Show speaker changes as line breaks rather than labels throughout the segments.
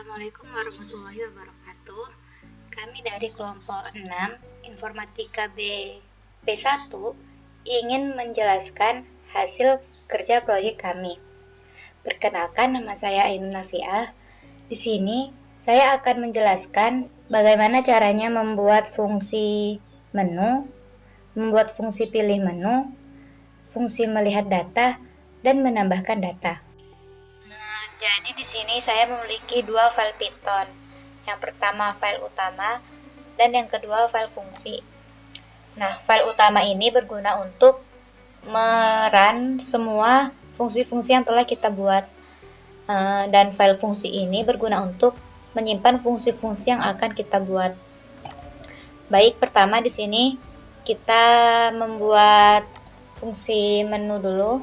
Assalamualaikum warahmatullahi wabarakatuh. Kami dari kelompok 6 Informatika B1 ingin menjelaskan hasil kerja proyek kami. Perkenalkan, nama saya Ainun Nafiah. Di sini saya akan menjelaskan bagaimana caranya membuat fungsi menu, membuat fungsi pilih menu, fungsi melihat data, dan menambahkan data. Jadi di sini saya memiliki dua file Python. Yang pertama file utama dan yang kedua file fungsi. Nah, file utama ini berguna untuk merun semua fungsi-fungsi yang telah kita buat. Dan file fungsi ini berguna untuk menyimpan fungsi-fungsi yang akan kita buat. Baik, pertama di sini kita membuat fungsi menu dulu.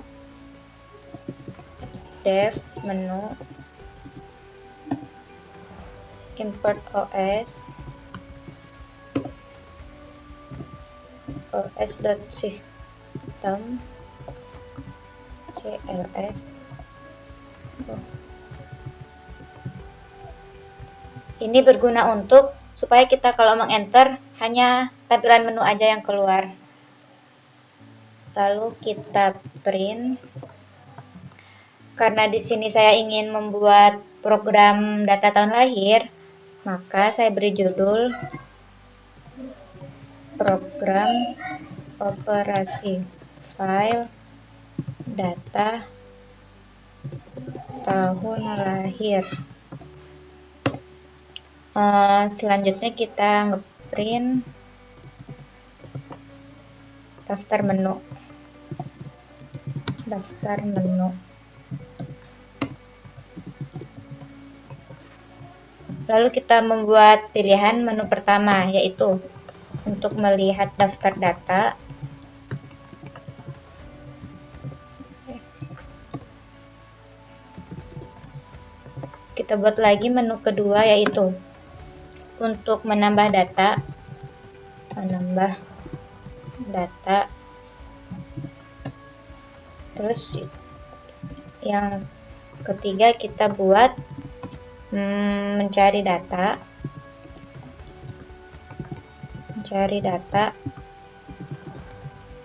Dev menu import os.system cls. Ini berguna untuk supaya kita kalau mengenter hanya tampilan menu aja yang keluar. Lalu kita print. Karena di sini saya ingin membuat program data tahun lahir, maka saya beri judul program operasi file data tahun lahir. Selanjutnya kita ngeprint daftar menu. Lalu kita membuat pilihan menu pertama, yaitu untuk melihat daftar data. Kita buat lagi menu kedua, yaitu untuk menambah data. Terus yang ketiga kita buat mencari data.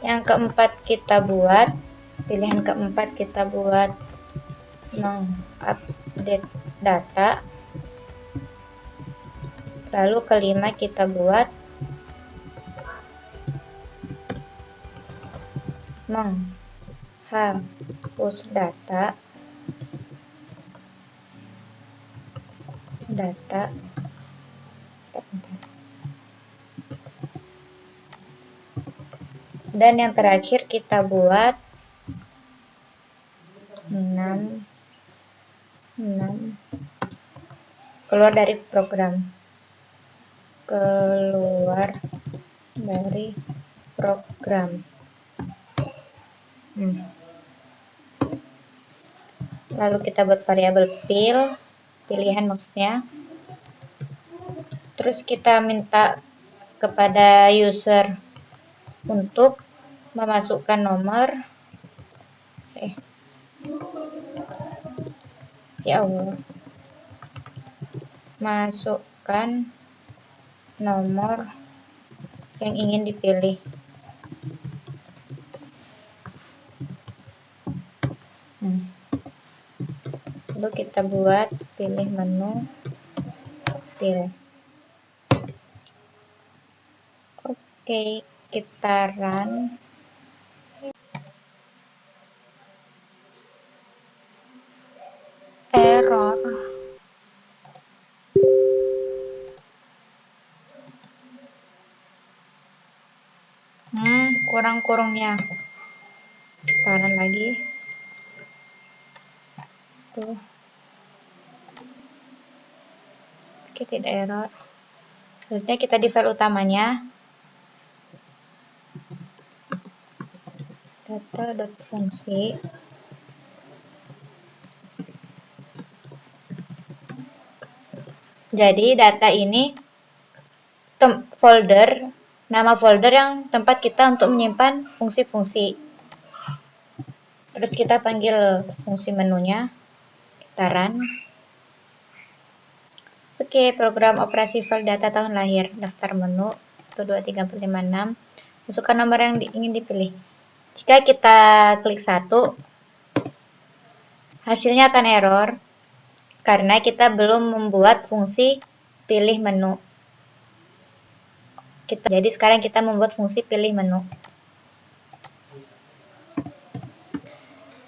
Yang keempat kita buat, pilihan keempat kita buat mengupdate data. Lalu kelima kita buat menghapus data. Dan yang terakhir kita buat 6 keluar dari program. Lalu kita buat variabel pilihan maksudnya. Terus kita minta kepada user untuk memasukkan nomor. Masukkan nomor yang ingin dipilih. Lalu kita buat pilih menu, Oke, kita run. Error. Kurang kurungnya. Kita run lagi. Oke, tidak error. Selanjutnya kita di file utamanya. Data.fungsi. Jadi data ini nama folder yang tempat kita untuk menyimpan fungsi-fungsi. Terus kita panggil fungsi menunya, kita run. Oke, program operasi file data tahun lahir. Daftar menu 1, 2, 3, 4, 5, 6. Masukkan nomor yang ingin dipilih. Jika kita klik 1, hasilnya akan error karena kita belum membuat fungsi pilih menu. Jadi sekarang kita membuat fungsi pilih menu.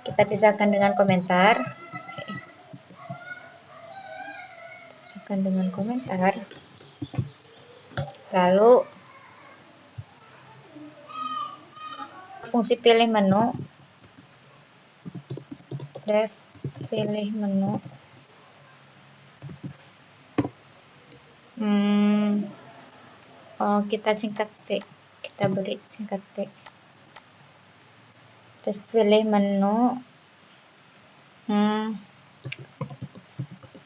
Kita pisahkan dengan komentar. Pisahkan dengan komentar. Lalu fungsi pilih menu. Def pilih menu. Kita singkat T. Kita beri singkat T. Def pilih menu.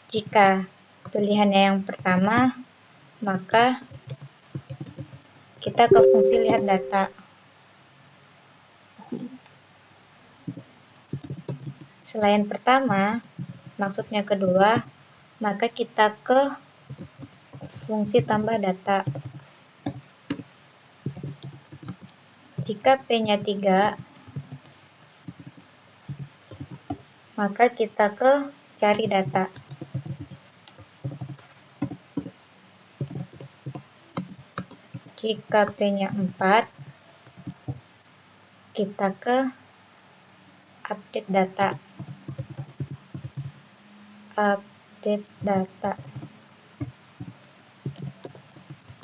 Jika pilihannya yang pertama, maka kita ke fungsi lihat data. Selain pertama, maksudnya kedua, maka kita ke fungsi tambah data. Jika P-nya 3, maka kita ke cari data. Jika P-nya 4, kita ke update data. Update data.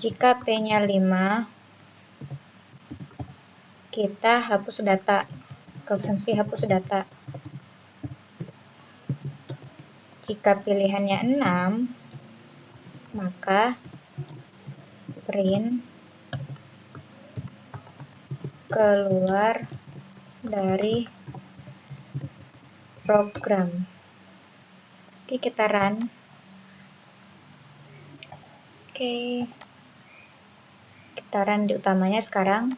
Jika P-nya 5, kita hapus data. Ke fungsi hapus data. Jika pilihannya 6, maka print keluar dari program. Oke, kita run. Oke, kita run di utamanya sekarang.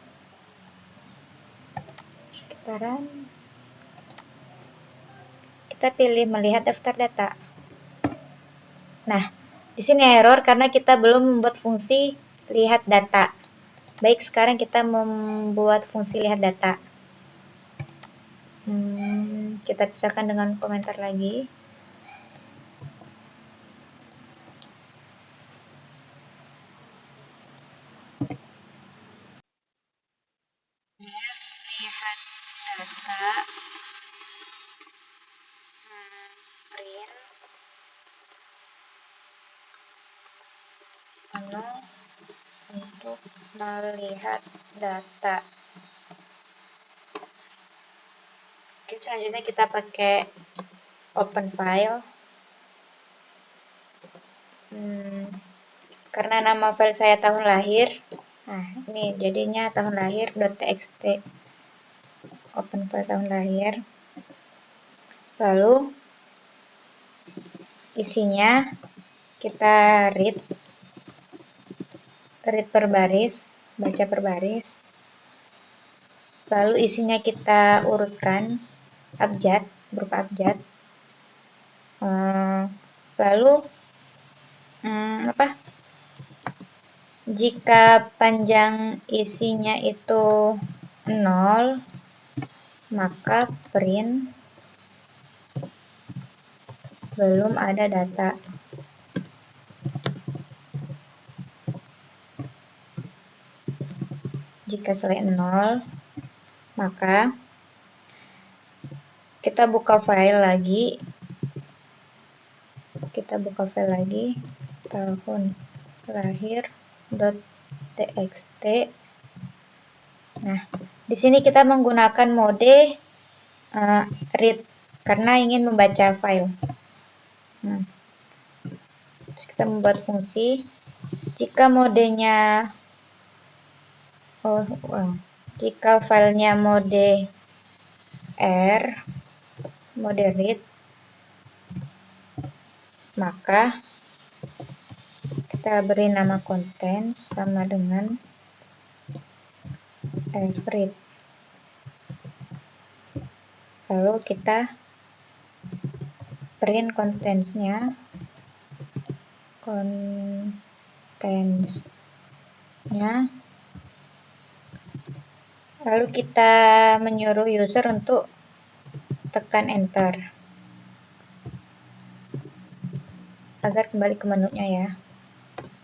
Kita run. Kita pilih melihat daftar data. Nah, di sini error karena kita belum membuat fungsi lihat data. Baik, sekarang kita membuat fungsi lihat data. Kita pisahkan dengan komentar lagi. Lihat data. Print. Menu untuk melihat data. Oke, selanjutnya kita pakai open file. Karena nama file saya tahun lahir. Nah, ini jadinya tahun lahir.txt. Open file tahun lahir. Lalu isinya kita read per baris, baca per baris. Lalu isinya kita urutkan abjad, berupa abjad. Lalu jika panjang isinya itu 0, maka print belum ada data. Jika selain 0, maka kita buka file lagi. Tahun lahir.txt. Nah, di sini kita menggunakan mode read karena ingin membaca file. Terus kita membuat fungsi. Jika modenya jika filenya mode R, mode read, maka kita beri nama konten sama dengan read. Lalu kita print contents-nya. Lalu kita menyuruh user untuk tekan enter agar kembali ke menunya ya.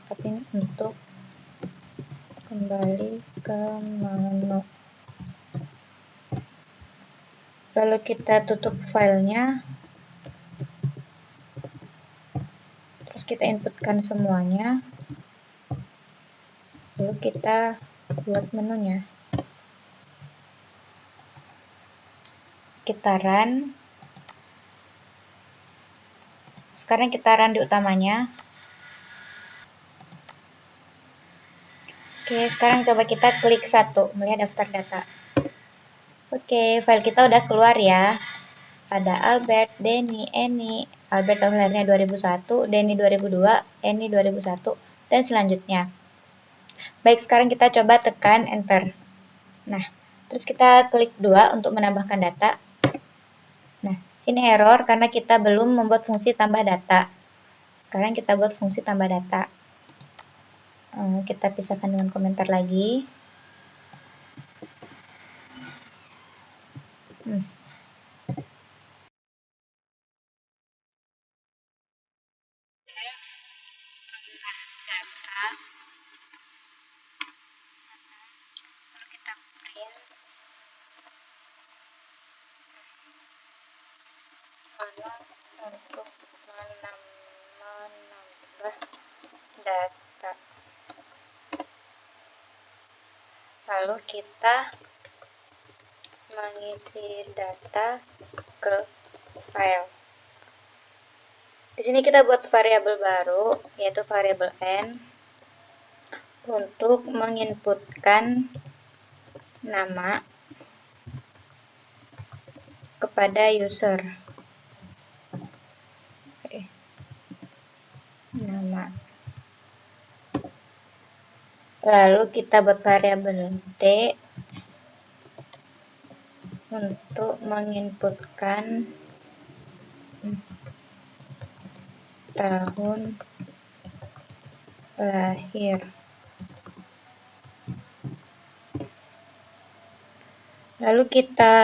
Tapi untuk kembali ke menu. Lalu kita tutup filenya. Terus kita inputkan semuanya. Lalu kita buat menunya. Kita run. Sekarang kita run di utamanya. Oke, sekarang coba kita klik 1, melihat daftar data. Oke, file kita udah keluar ya. Ada Albert, Denny, Eni. Albert tahun lahirnya 2001, Denny 2002, Eni 2001, dan selanjutnya. Baik, sekarang kita coba tekan enter. Nah, terus kita klik 2 untuk menambahkan data. Nah, ini error karena kita belum membuat fungsi tambah data. Sekarang kita buat fungsi tambah data. Kita pisahkan dengan komentar lagi. Kita print untuk menambah data. Lalu kita mengisi data ke file. Di sini kita buat variabel baru, yaitu variabel n, untuk menginputkan nama kepada user. Nama. Lalu kita buat variabel t untuk menginputkan tahun lahir. Lalu kita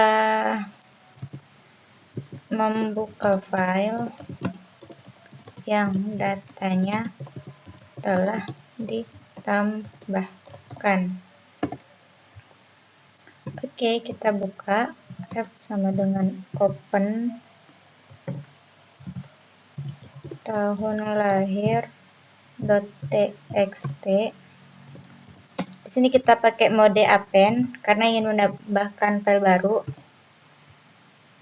membuka file yang datanya telah ditambahkan. Oke, kita buka. F sama dengan open tahun lahir .txt. Di sini kita pakai mode append karena ingin menambahkan file baru.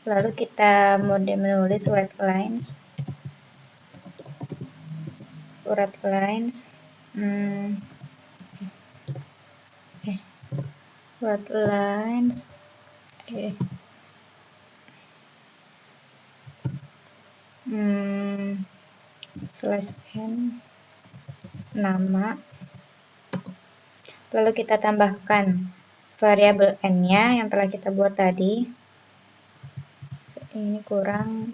Lalu kita mode menulis write lines. Write lines. Write lines. Slash n nama. Lalu kita tambahkan variabel n-nya yang telah kita buat tadi. Ini kurang.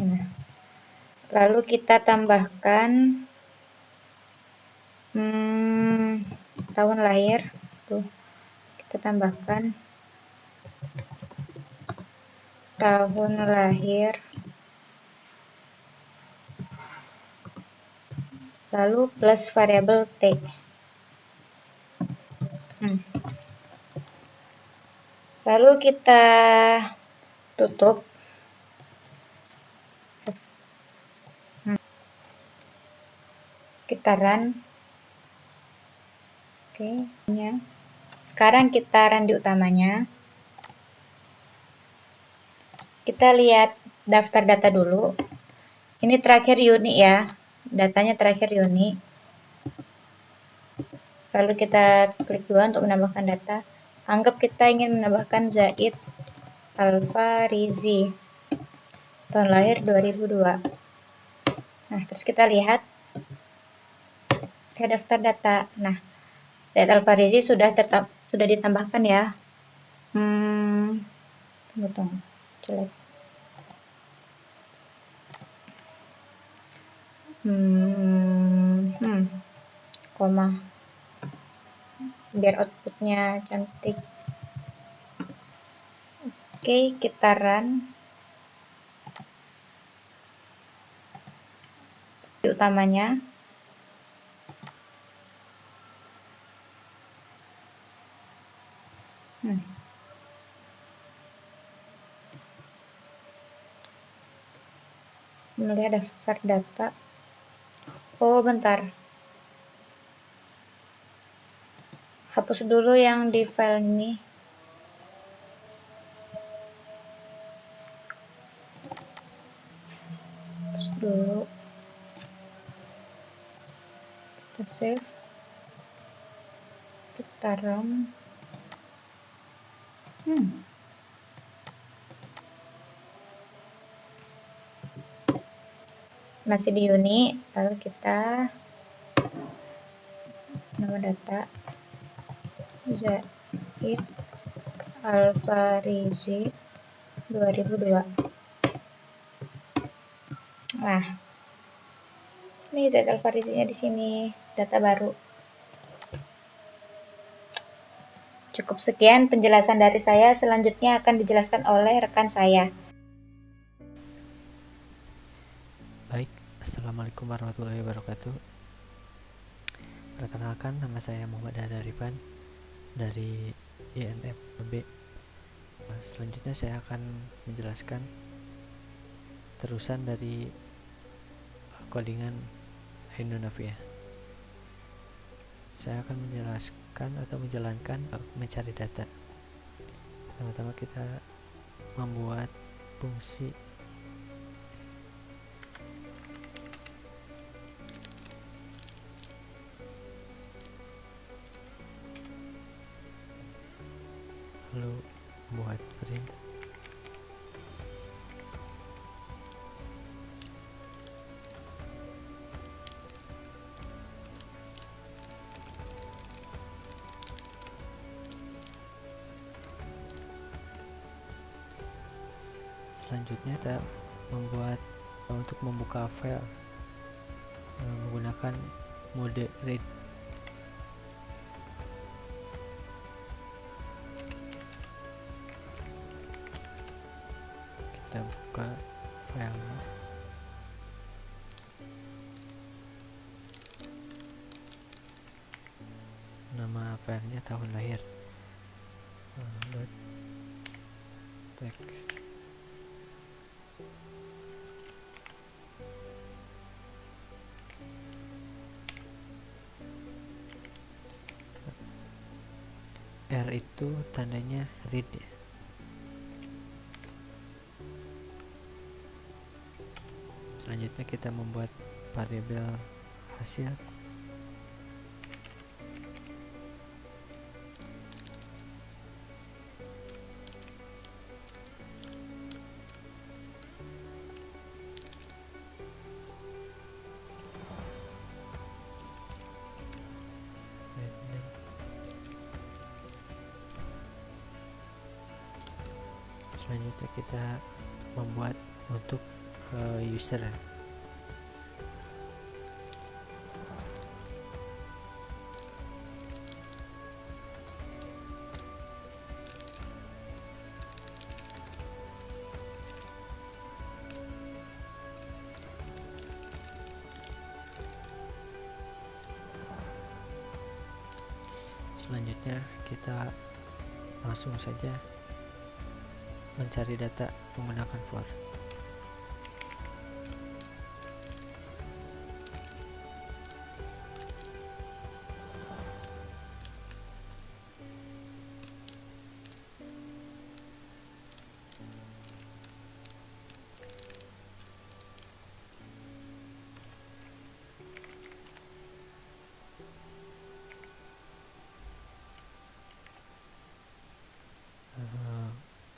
Lalu kita tambahkan tahun lahir. Kita tambahkan tahun lahir. Lalu plus variabel t. Lalu kita tutup. Kita run. Oke, sekarang kita run di utamanya. Kita lihat daftar data dulu. Ini terakhir Yuni ya. Datanya terakhir Yuni. Lalu kita klik 2 untuk menambahkan data. Anggap kita ingin menambahkan Zaid Alfarizi. Tahun lahir 2002. Nah, terus kita lihat ke daftar data. Nah, Zaid Alfarizi sudah ditambahkan ya. Tunggu. Jelek. koma biar outputnya cantik. Oke, kita run. Di utamanya melihat daftar data. Oh, bentar. Hapus dulu yang di file ini. Hapus dulu. Kita save. Kita run. Masih di uni, lalu kita nama data Zaid Alfarizi 2002. Nah, ini Zaid Alfarizi-nya di sini, data baru. Cukup sekian penjelasan dari saya, selanjutnya akan dijelaskan oleh rekan saya.
Baik, Assalamualaikum warahmatullahi wabarakatuh. Perkenalkan, nama saya Muhammad Arifan dari INFB. Selanjutnya saya akan menjelaskan terusan dari codingan Hindu-Navia. Saya akan menjelaskan atau menjalankan mencari data. Pertama-tama kita membuat fungsi lalu buat print. Selanjutnya kita membuat untuk membuka file menggunakan mode read. Kita buka file. Nama filenya tahun lahir. Text. R itu tandanya read ya. Selanjutnya kita membuat variabel hasil. Selanjutnya kita membuat untuk user. Selanjutnya kita langsung saja mencari data menggunakan for.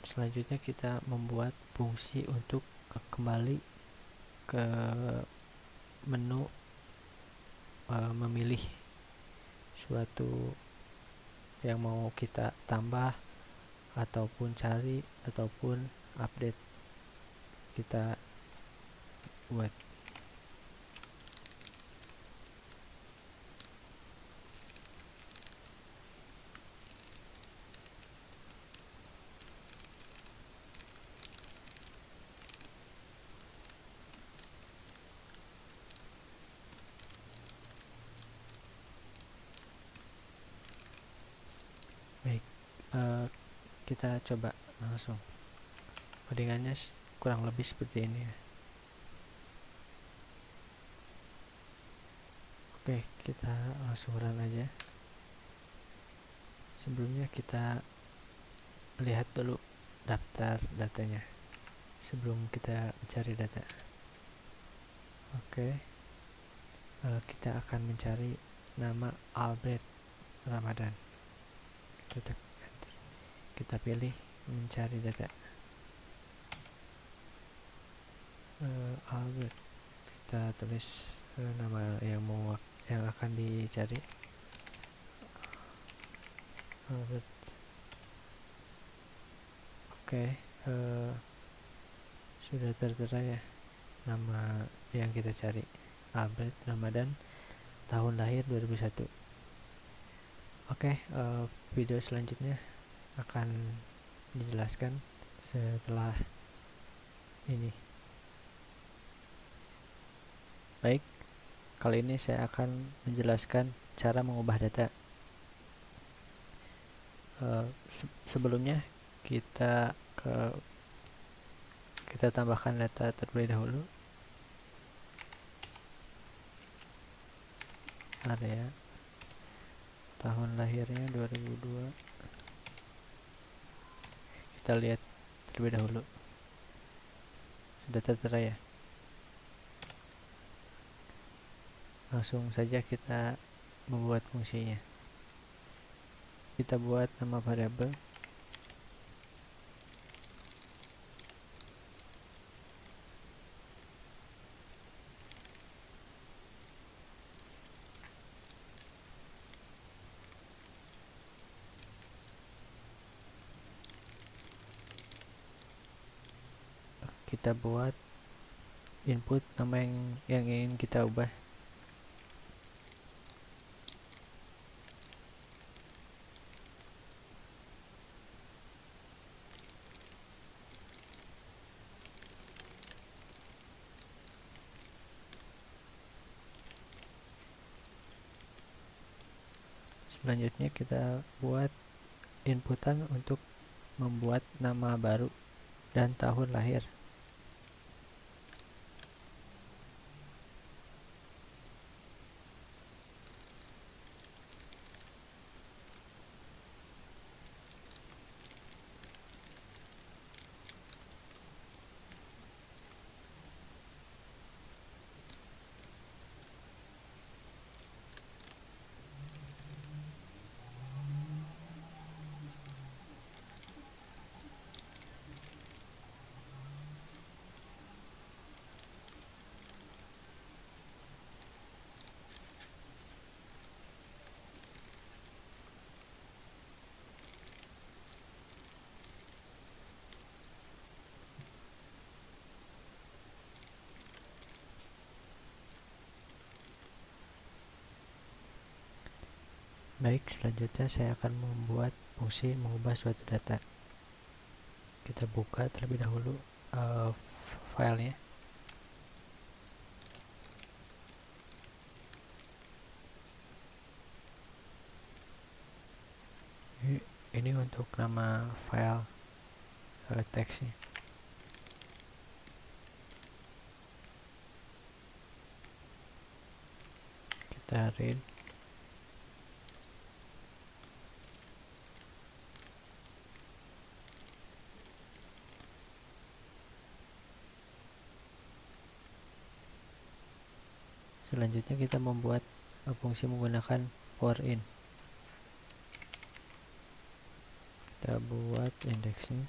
Selanjutnya kita membuat fungsi untuk kembali ke menu memilih suatu yang mau kita tambah ataupun cari ataupun update. Kita buat kita coba langsung. Codingannya kurang lebih seperti ini ya. Oke, kita langsung run aja. Sebelumnya kita lihat dulu daftar datanya sebelum kita mencari data. Oke, kita akan mencari nama Albert Ramadan. Kita pilih mencari data. Albert, kita tulis nama yang akan dicari. Albert. Oke, sudah tertera ya nama yang kita cari, Albert Ramadan, tahun lahir 2001. Oke, video selanjutnya akan dijelaskan setelah ini. Baik, kali ini saya akan menjelaskan cara mengubah data. Sebelumnya kita tambahkan data terlebih dahulu. Area, tahun lahirnya 2002. Kita lihat terlebih dahulu. Sudah tertera ya. Langsung saja kita membuat fungsinya. Kita buat nama variabel. Kita buat input nama yang ingin kita ubah. Selanjutnya kita buat inputan untuk membuat nama baru dan tahun lahir. Baik, selanjutnya saya akan membuat fungsi mengubah suatu data. Kita buka terlebih dahulu filenya. Ini untuk nama file teksnya. Kita read. Selanjutnya kita membuat fungsi menggunakan for in. Kita buat indeksnya.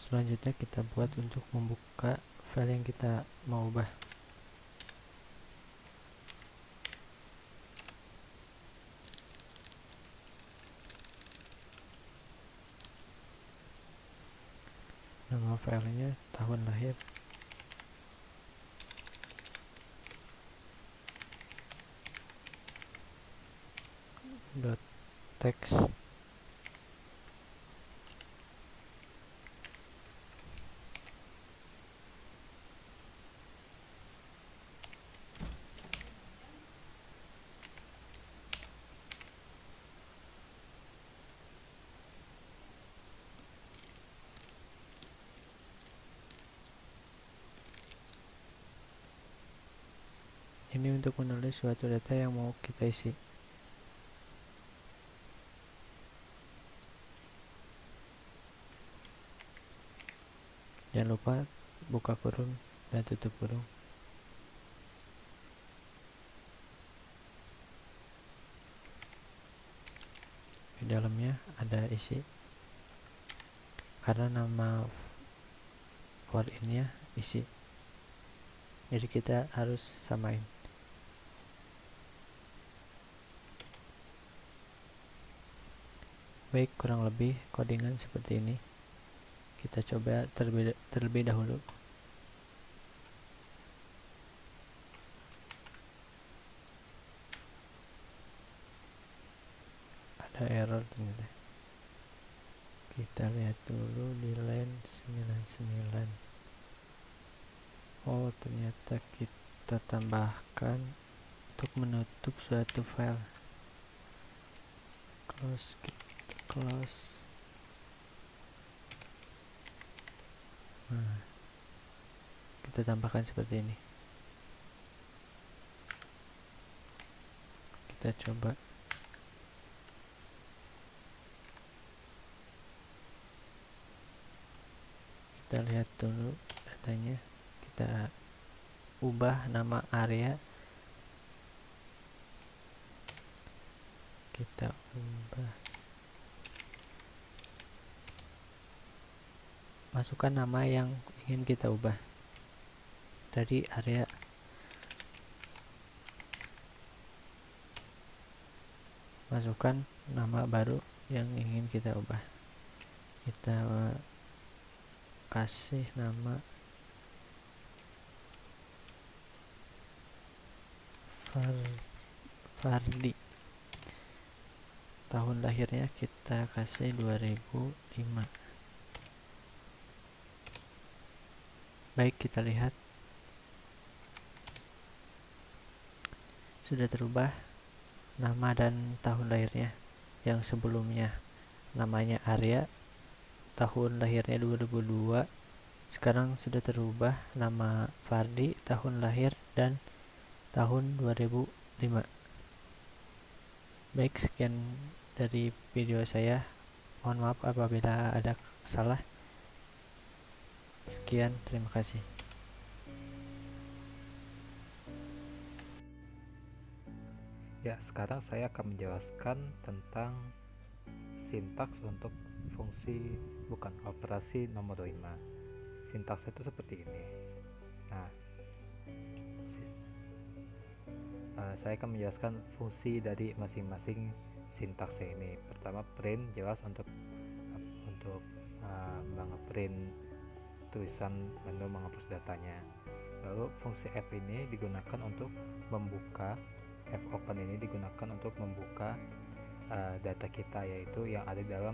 Selanjutnya kita buat untuk membuka file yang kita mau ubah. Nama filenya tahun lahir .text. Ini untuk menulis suatu data yang mau kita isi. Jangan lupa buka kurung dan tutup kurung. Di dalamnya ada isi, karena nama for in-nya isi, jadi kita harus samain. Baik, kurang lebih codingan seperti ini. Kita coba terlebih dahulu. Ada error ternyata. Kita lihat dulu di line 99. Oh, ternyata kita tambahkan untuk menutup suatu file. Close. Nah, kita tambahkan seperti ini. Kita coba. Kita lihat dulu datanya. Kita ubah nama area. Kita ubah. Masukkan nama yang ingin kita ubah. Tadi area. Masukkan nama baru yang ingin kita ubah. Kita kasih nama Fardi. Tahun lahirnya kita kasih 2005. Baik, kita lihat sudah terubah nama dan tahun lahirnya. Yang sebelumnya namanya Arya, tahun lahirnya 2002, sekarang sudah terubah nama Fardi, tahun lahir dan tahun 2005. Baik, sekian dari video saya. Mohon maaf apabila ada salah. Sekian, terima kasih.
Ya, sekarang saya akan menjelaskan tentang sintaks untuk fungsi operasi nomor 5. Sintaks itu seperti ini. Nah, saya akan menjelaskan fungsi dari masing-masing sintaksnya ini. Pertama, print, jelas untuk nge-print tulisan menu menghapus datanya. Lalu fungsi F ini digunakan untuk membuka, fopen ini digunakan untuk membuka data kita, yaitu yang ada dalam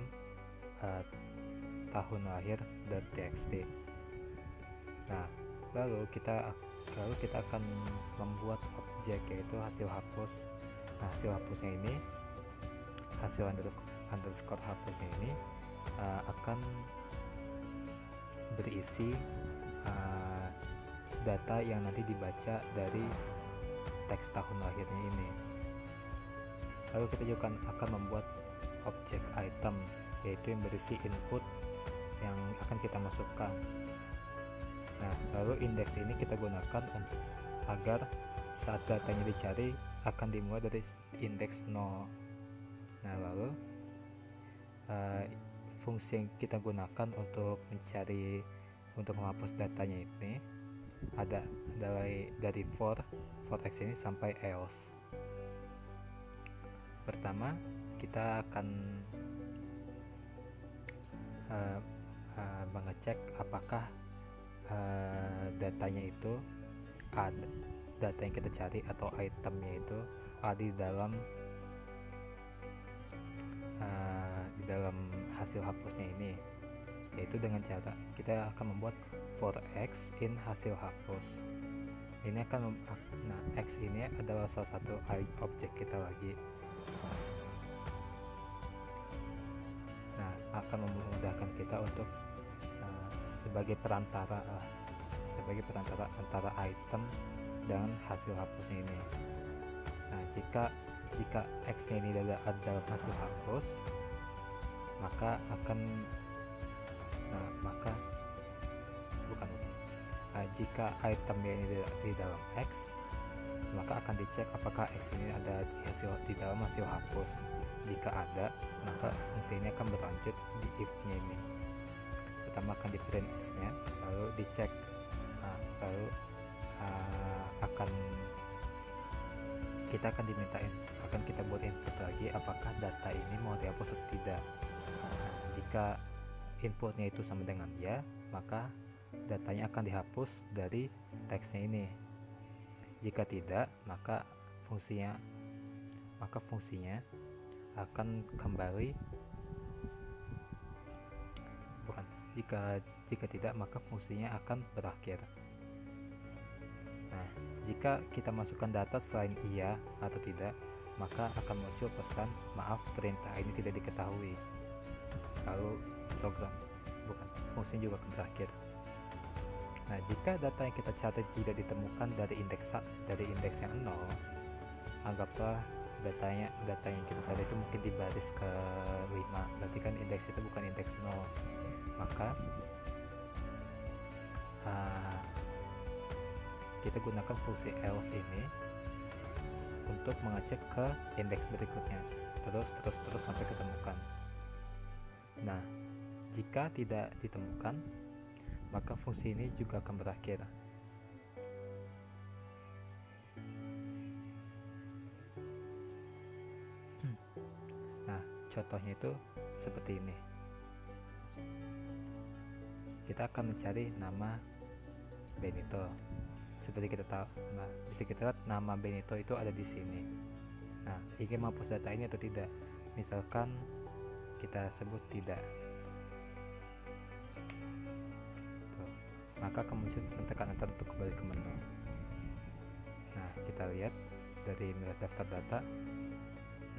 tahun lahir .txt. Nah, lalu kita akan membuat objek, yaitu hasil hapus. Nah, hasil hapusnya ini, hasil underscore hapusnya ini akan berisi data yang nanti dibaca dari teks tahun lahirnya ini. Lalu kita juga akan membuat objek item, yaitu yang berisi input yang akan kita masukkan. Nah, lalu indeks ini kita gunakan agar saat datanya dicari akan dimulai dari indeks 0. Nah, lalu fungsi yang kita gunakan untuk menghapus datanya ini ada dari for x ini sampai else. Pertama, kita akan mengecek apakah datanya itu ada, data yang kita cari atau itemnya itu ada di dalam hasil hapusnya ini, yaitu dengan cara kita akan membuat for x in hasil hapus. Ini x ini adalah salah satu objek kita lagi. Nah, akan memudahkan kita untuk sebagai perantara antara item dan hasil hapusnya ini. Nah, jika x-nya ini adalah hasil hapus, maka jika itemnya ini di dalam x, maka akan dicek apakah x ini ada di dalam hasil hapus. Jika ada, maka fungsi ini akan berlanjut di if-nya ini. Pertama akan di print x-nya, lalu dicek, lalu kita buat input lagi apakah data ini mau dihapus atau tidak. Jika inputnya itu sama dengan ya, maka datanya akan dihapus dari teksnya ini. Jika tidak, maka fungsinya akan kembali jika tidak, maka fungsinya akan berakhir. Nah, jika kita masukkan data selain iya atau tidak, maka akan muncul pesan maaf perintah ini tidak diketahui. Lalu fungsinya juga akan berakhir. Nah, jika data yang kita cari tidak ditemukan dari indeks yang 0, anggaplah data yang kita cari itu mungkin di baris ke-5, berarti kan indeks itu bukan indeks 0. Maka kita gunakan fungsi else ini untuk mengecek ke indeks berikutnya, terus sampai ketemukan. Nah, jika tidak ditemukan, maka fungsi ini juga akan berakhir. Nah, contohnya itu seperti ini. Kita akan mencari nama Benito. Seperti kita tahu, bisa kita lihat nama Benito itu ada di sini. Nah, ingin menghapus data ini atau tidak? Misalkan kita sebut tidak. Maka akan muncul pesan tekan enter untuk kembali ke menu. Nah, kita lihat dari daftar data,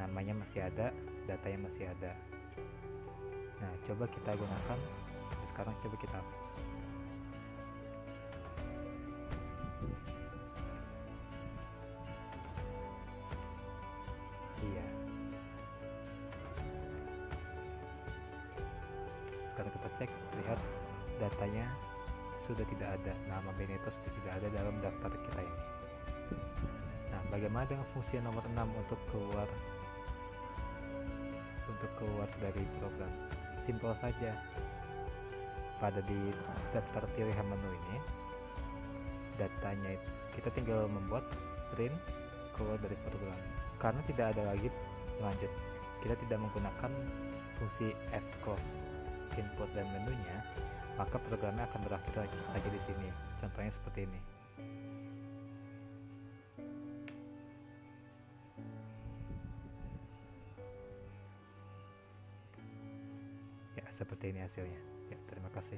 namanya masih ada, datanya masih ada. Nah, coba kita gunakan. Sekarang coba kita hapus. Iya. Sekarang kita cek, lihat datanya sudah tidak ada, nama Benito sudah tidak ada dalam daftar kita ini. Nah, bagaimana dengan fungsi nomor 6 untuk keluar dari program? Simpel saja. Pada di daftar pilihan menu ini, datanya kita tinggal membuat print keluar dari program. Karena tidak ada lagi lanjut, kita tidak menggunakan fungsi fclose input dan menunya, maka programnya akan berakhir lagi saja di sini. Contohnya seperti ini. Ya, seperti ini hasilnya. Ya, terima kasih.